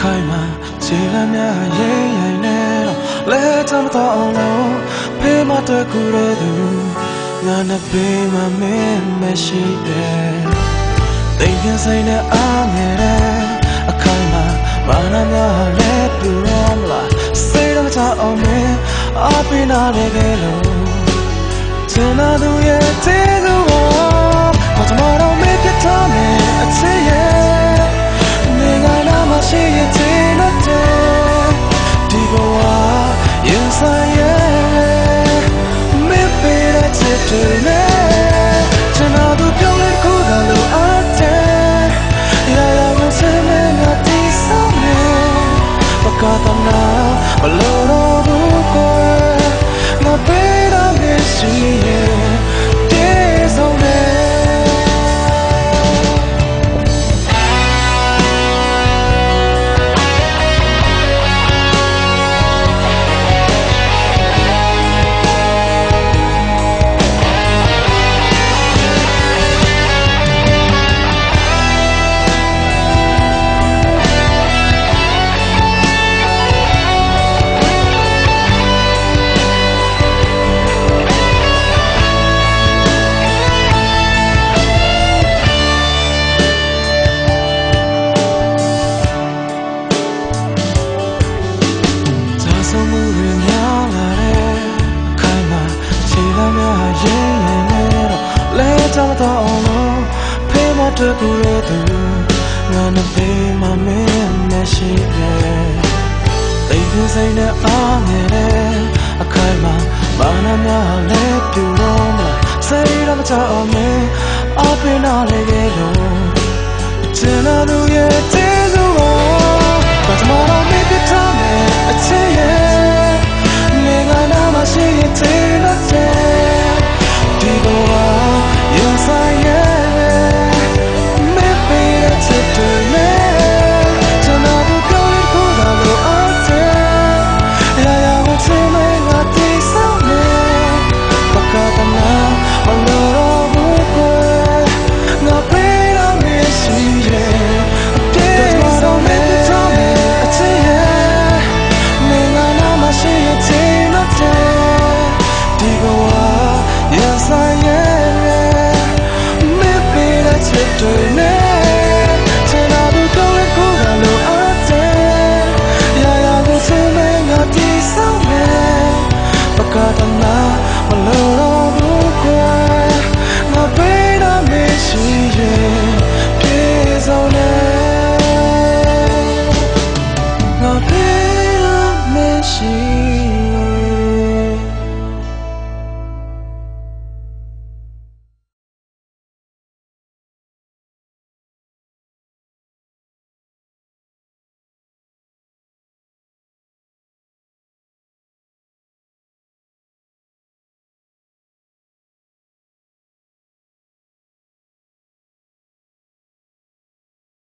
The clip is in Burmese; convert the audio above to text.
ခိုင်မာခြေလမ်းများရေးရိုင်နေတော့လဲချမ်းတော့အောင်လို့ဖေးမတွေ့ကူရသူငါနဲ့ပေးမမင်းမရှိတယ်တိမ်ပြင်းဆိုင်နဲ့အားငယ်တဲ့အခိုင်မာမာနများလဲပြူရောမလားစိတ်တော့ချအောင်မင်းအပင်နာလေကလို့ချင်လာသူရဲ့တေးသူဟောဘာမှတော့မဖြစ်တော့မယ်အချစ်ရဲ့နေငါနာမရှိရဲ့တေးနဲ့ဒီဘဝရင်ဆိုင်ရဲ့မင်းပေးတဲ့ချစ်တွေနဲ့ချင်လာသူပြောလဲခုသာလို့အတဲ့ရာရာကိုစမ်းနေငါတီးဆောင်နေပကတနာဘလို့တော့ဘူးကိုငါပေးတာမရှိရဲ့တေးဆုံးနေ找到了，陪我这故热度，我能陪妈咪没事的。每天在那阿年的，开嘛，妈那么来丢了嘛，谁让我找me，阿边那来给了，只那路也。